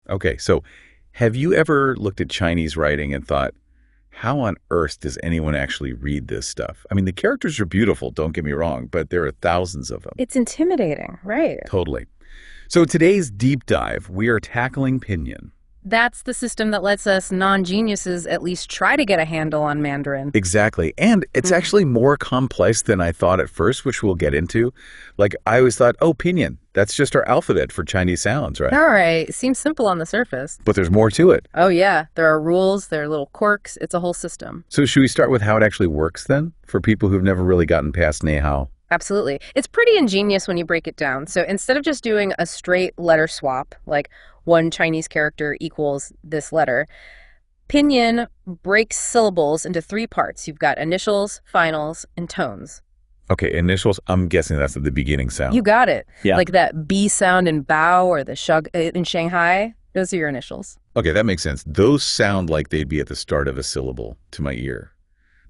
Okay, so have you ever looked at Chinese writing and thought, how on earth does anyone actually read this stuff? I mean, the characters are beautiful, don't get me wrong, but there are thousands of them. It's intimidating, right? Totally. So today's deep dive, we are tackling Pinyin. That's the system that lets us non-geniuses at least try to get a handle on Mandarin. Exactly. And it's actually more complex than I thought at first, which we'll get into. Like, I always thought, oh, Pinyin, that's just our alphabet for Chinese sounds, right? All right. Seems simple on the surface. But there's more to it. Oh, yeah. There are rules, there are little quirks. It's a whole system. So should we start with how it actually works then, for people who've never really gotten past Ni Hao? Absolutely. It's pretty ingenious when you break it down. So instead of just doing a straight letter swap, like one Chinese character equals this letter, Pinyin breaks syllables into three parts. You've got initials, finals, and tones. Okay, initials, I'm guessing that's at the beginning sound. You got it. Yeah. Like that B sound in Bao or the shug in Shanghai. Those are your initials. Okay, that makes sense. Those sound like they'd be at the start of a syllable to my ear.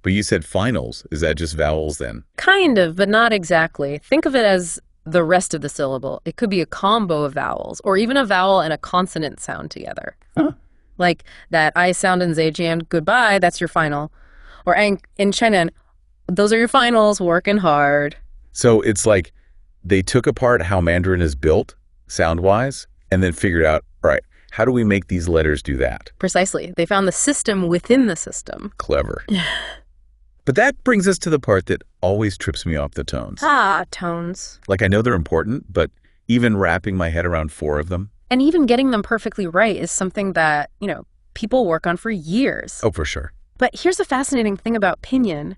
But you said finals. Is that just vowels then? Kind of, but not exactly. Think of it as the rest of the syllable. It could be a combo of vowels, or even a vowel and a consonant sound together. Huh. Like that I sound in Zhejiang, goodbye, that's your final. Or in Chenan, those are your finals, working hard. So it's like they took apart how Mandarin is built, sound-wise, and then figured out, all right, how do we make these letters do that? Precisely. They found the system within the system. Clever. But that brings us to the part that always trips me off, the tones. Tones. Like, I know they're important, but even wrapping my head around four of them. And even getting them perfectly right is something that, people work on for years. Oh, for sure. But here's the fascinating thing about Pinyin.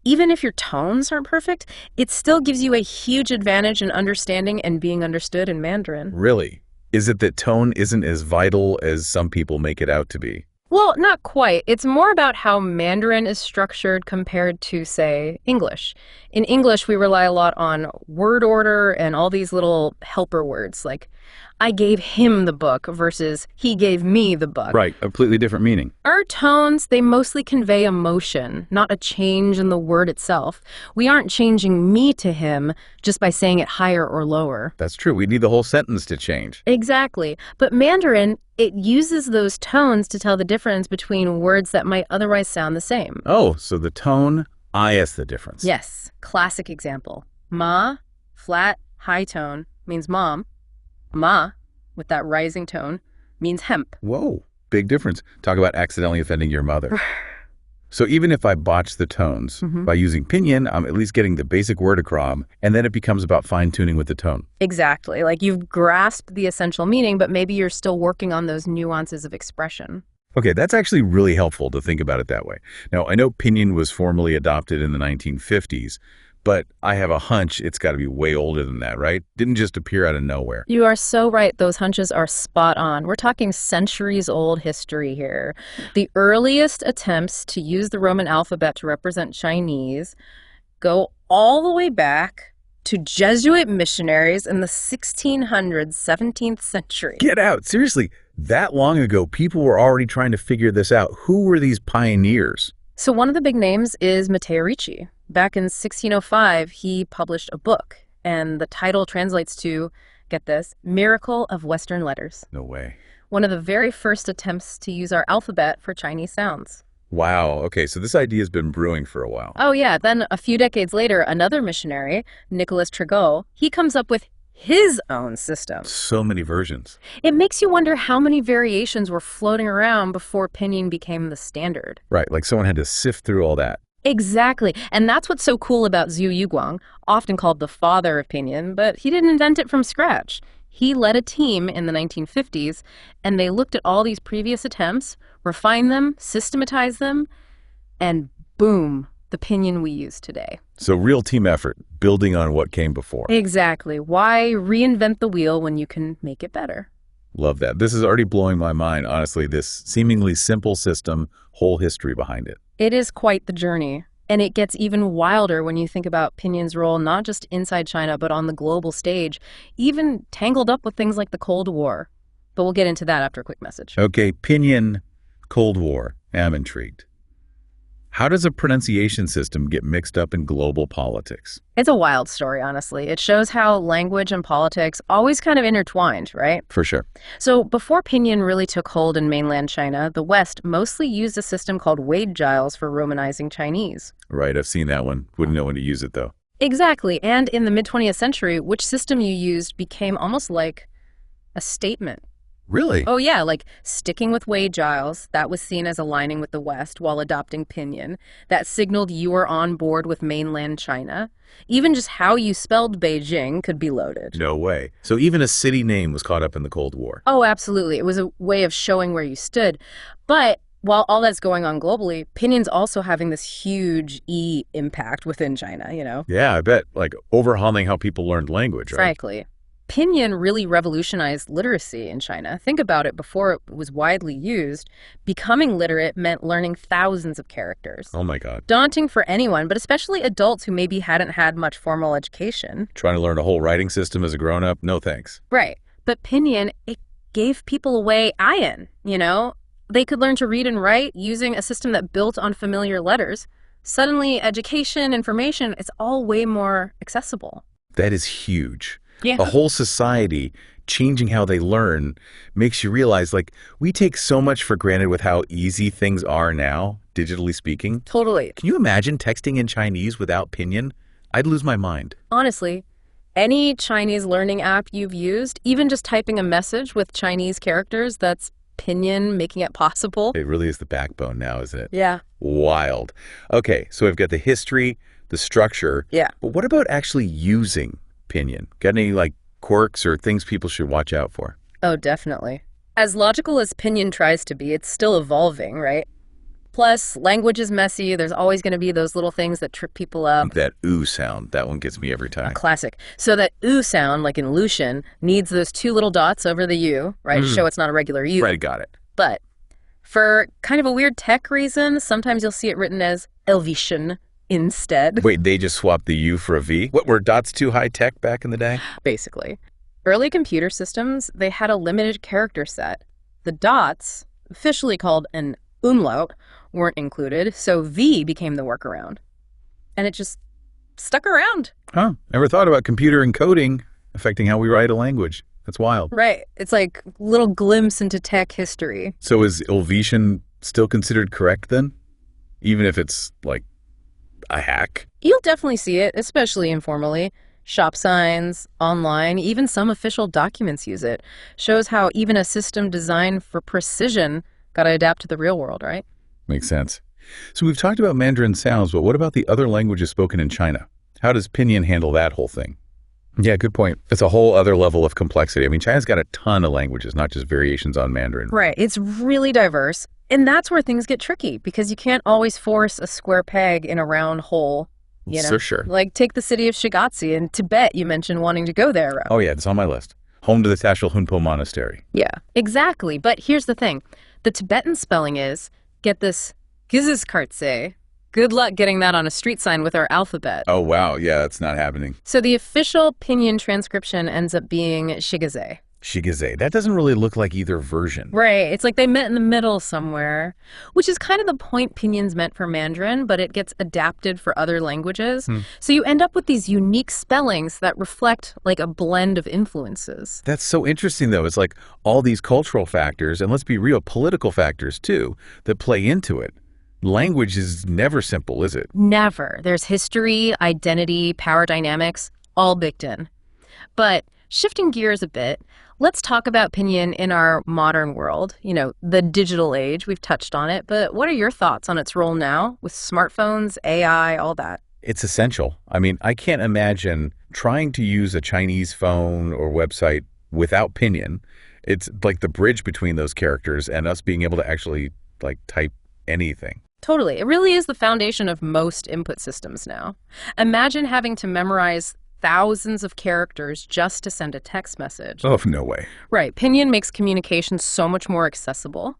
Even if your tones aren't perfect, it still gives you a huge advantage in understanding and being understood in Mandarin. Really? Is it that tone isn't as vital as some people make it out to be? Well, not quite. It's more about how Mandarin is structured compared to, say, English. In English, we rely a lot on word order and all these little helper words, like I gave him the book versus he gave me the book. Right, a completely different meaning. Our tones, they mostly convey emotion, not a change in the word itself. We aren't changing me to him just by saying it higher or lower. That's true. We need the whole sentence to change. Exactly. But Mandarin, it uses those tones to tell the difference between words that might otherwise sound the same. Oh, so the tone, is the difference. Yes. Classic example. Ma, flat, high tone, means mom. Ma, with that rising tone, means hemp. Whoa, big difference. Talk about accidentally offending your mother. So even if I botch the tones, by using Pinyin, I'm at least getting the basic word across, and then it becomes about fine-tuning with the tone. Exactly. Like you've grasped the essential meaning, but maybe you're still working on those nuances of expression. Okay, that's actually really helpful to think about it that way. Now, I know Pinyin was formally adopted in the 1950s, but I have a hunch it's got to be way older than that, right? Didn't just appear out of nowhere. You are so right. Those hunches are spot on. We're talking centuries-old history here. The earliest attempts to use the Roman alphabet to represent Chinese go all the way back to Jesuit missionaries in the 1600s, 17th century. Get out. Seriously, that long ago, people were already trying to figure this out. Who were these pioneers? So one of the big names is Matteo Ricci. Back in 1605, he published a book, and the title translates to, get this, Miracle of Western Letters. No way. One of the very first attempts to use our alphabet for Chinese sounds. Wow. Okay, so this idea has been brewing for a while. Oh yeah, then a few decades later, another missionary, Nicholas Trigot, he comes up with his own system. So many versions. It makes you wonder how many variations were floating around before Pinyin became the standard. Right, like someone had to sift through all that. Exactly. And that's what's so cool about Zhu Yuguang, often called the father of Pinyin, but he didn't invent it from scratch. He led a team in the 1950s, and they looked at all these previous attempts, refined them, systematized them, and boom, the Pinyin we use today. So real team effort, building on what came before. Exactly. Why reinvent the wheel when you can make it better? Love that. This is already blowing my mind, honestly, this seemingly simple system, whole history behind it. It is quite the journey. And it gets even wilder when you think about Pinyin's role not just inside China, but on the global stage, even tangled up with things like the Cold War. But we'll get into that after a quick message. Okay, Pinyin, Cold War. I'm intrigued. How does a pronunciation system get mixed up in global politics? It's a wild story, honestly. It shows how language and politics always kind of intertwined, right? For sure. So before Pinyin really took hold in mainland China, the West mostly used a system called Wade-Giles for romanizing Chinese. Right, I've seen that one. Wouldn't know when to use it, though. Exactly. And in the mid-20th century, which system you used became almost like a statement. Really? Oh, yeah, like sticking with Wade-Giles, that was seen as aligning with the West while adopting Pinyin. That signaled you were on board with mainland China. Even just how you spelled Beijing could be loaded. No way. So even a city name was caught up in the Cold War. Oh, absolutely. It was a way of showing where you stood. But while all that's going on globally, Pinyin's also having this huge impact within China, you know? Yeah, I bet. Like overhauling how people learned language, right? Frankly. Pinyin really revolutionized literacy in China. Think about it, before it was widely used, becoming literate meant learning thousands of characters. Oh my God. Daunting for anyone, but especially adults who maybe hadn't had much formal education. Trying to learn a whole writing system as a grown-up? No thanks. Right. But Pinyin, it gave people a way in, you know? They could learn to read and write using a system that built on familiar letters. Suddenly, education, information, it's all way more accessible. That is huge. Yeah. A whole society changing how they learn makes you realize, like, we take so much for granted with how easy things are now, digitally speaking. Totally. Can you imagine texting in Chinese without Pinyin? I'd lose my mind. Honestly, any Chinese learning app you've used, even just typing a message with Chinese characters, that's Pinyin making it possible. It really is the backbone now, isn't it? Yeah. Wild. Okay, so we've got the history, the structure. Yeah. But what about actually using Pinyin? Got any, like, quirks or things people should watch out for? Oh, definitely. As logical as Pinyin tries to be, it's still evolving, right? Plus, language is messy. There's always going to be those little things that trip people up. That ooh sound, that one gets me every A time. classic. So that ooh sound, like in Lucian, needs those two little dots over the U, right? To show it's not a regular U. Right, got it. But for kind of a weird tech reason, sometimes you'll see it written as Elvetian instead. Wait, they just swapped the U for a V? What, were dots too high tech back in the day? Basically. Early computer systems, they had a limited character set. The dots, officially called an umlaut, weren't included, so V became the workaround. And it just stuck around. Huh, never thought about computer encoding affecting how we write a language. That's wild. Right. It's like a little glimpse into tech history. So is Helvetian still considered correct then? Even if it's, like, a hack? You'll definitely see it, especially informally. Shop signs, online, even some official documents use it. Shows how even a system designed for precision got to adapt to the real world, right? Makes sense. So we've talked about Mandarin sounds, but what about the other languages spoken in China? How does Pinyin handle that whole thing? Yeah, good point. It's a whole other level of complexity. I mean, China's got a ton of languages, not just variations on Mandarin. Right. It's really diverse. And that's where things get tricky, because you can't always force a square peg in a round hole. You know? For sure. Like, take the city of Shigatse in Tibet. You mentioned wanting to go there. Oh, yeah, it's on my list. Home to the Tashil Hunpo Monastery. Yeah, exactly. But here's the thing. The Tibetan spelling is, get this, Giziskartse. Good luck getting that on a street sign with our alphabet. Oh, wow. Yeah, that's not happening. So the official Pinyin transcription ends up being Shigaze. Shigaze. That doesn't really look like either version. Right. It's like they met in the middle somewhere, which is kind of the point Pinyin's meant for Mandarin, but it gets adapted for other languages. So you end up with these unique spellings that reflect like a blend of influences. That's so interesting, though. It's like all these cultural factors, and let's be real, political factors, too, that play into it. Language is never simple, is it? Never. There's history, identity, power dynamics, all baked in. But shifting gears a bit, let's talk about Pinyin in our modern world, you know, the digital age. We've touched on it, but what are your thoughts on its role now with smartphones, AI, all that? It's essential. I mean, I can't imagine trying to use a Chinese phone or website without Pinyin. It's like the bridge between those characters and us being able to actually, like, type anything. Totally. It really is the foundation of most input systems now. Imagine having to memorize thousands of characters just to send a text message. Oh, no way. Right. Pinyin makes communication so much more accessible.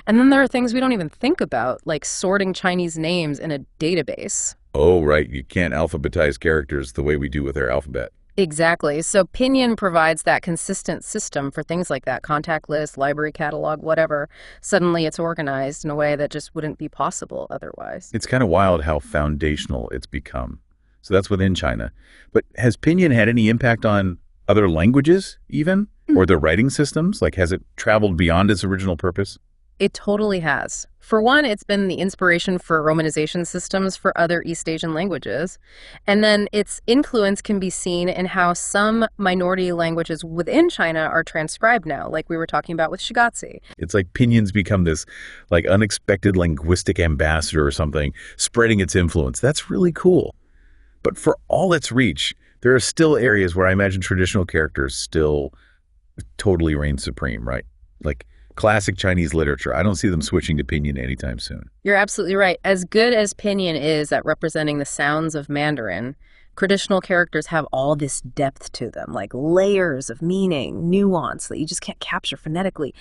And then there are things we don't even think about, like sorting Chinese names in a database. Oh, right. You can't alphabetize characters the way we do with our alphabet. Exactly. So Pinyin provides that consistent system for things like that, contact list, library catalog, whatever. Suddenly it's organized in a way that just wouldn't be possible otherwise. It's kind of wild how foundational it's become. So that's within China. But has Pinyin had any impact on other languages even? Or their writing systems? Like, has it traveled beyond its original purpose? It totally has. For one, it's been the inspiration for romanization systems for other East Asian languages. And then its influence can be seen in how some minority languages within China are transcribed now, like we were talking about with Shigatse. It's like Pinyin's become this like unexpected linguistic ambassador or something, spreading its influence. That's really cool. But for all its reach, there are still areas where I imagine traditional characters still totally reign supreme, right? Like classic Chinese literature. I don't see them switching to Pinyin anytime soon. You're absolutely right. As good as Pinyin is at representing the sounds of Mandarin, traditional characters have all this depth to them, like layers of meaning, nuance that you just can't capture phonetically.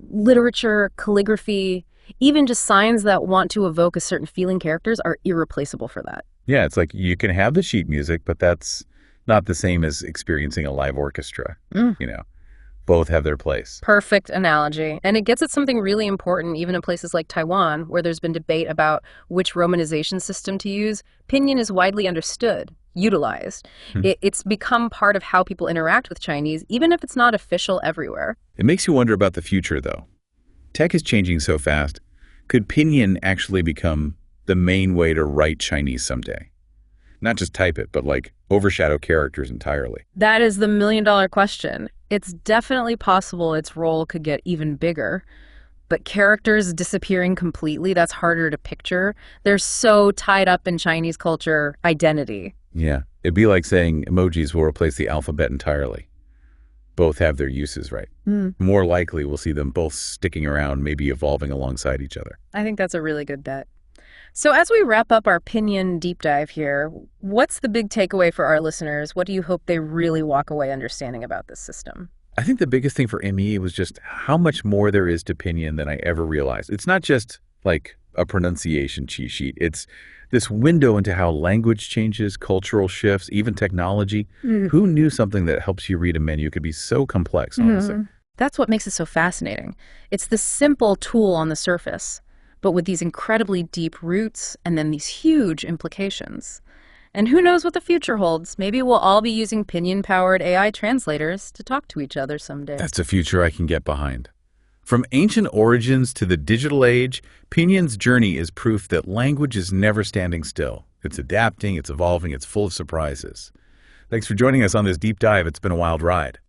Literature, calligraphy, even just signs that want to evoke a certain feeling characters are irreplaceable for that. Yeah, it's like you can have the sheet music, but that's not the same as experiencing a live orchestra. You know, both have their place. Perfect analogy. And it gets at something really important, even in places like Taiwan, where there's been debate about which romanization system to use. Pinyin is widely understood, utilized. It's become part of how people interact with Chinese, even if it's not official everywhere. It makes you wonder about the future, though. Tech is changing so fast. Could Pinyin actually become the main way to write Chinese someday? Not just type it, but like overshadow characters entirely. That is the million-dollar question. It's definitely possible its role could get even bigger, but characters disappearing completely, that's harder to picture. They're so tied up in Chinese culture identity. Yeah, it'd be like saying emojis will replace the alphabet entirely. Both have their uses, right? More likely we'll see them both sticking around, maybe evolving alongside each other. I think that's a really good bet. So as we wrap up our Pinyin deep dive here, what's the big takeaway for our listeners? What do you hope they really walk away understanding about this system? I think the biggest thing for ME was just how much more there is to Pinyin than I ever realized. It's not just like a pronunciation cheat sheet. It's this window into how language changes, cultural shifts, even technology. Who knew something that helps you read a menu could be so complex, honestly? That's what makes it so fascinating. It's the simple tool on the surface, but with these incredibly deep roots and then these huge implications. And who knows what the future holds? Maybe we'll all be using Pinyin-powered AI translators to talk to each other someday. That's a future I can get behind. From ancient origins to the digital age, Pinyin's journey is proof that language is never standing still. It's adapting, it's evolving, it's full of surprises. Thanks for joining us on this deep dive. It's been a wild ride.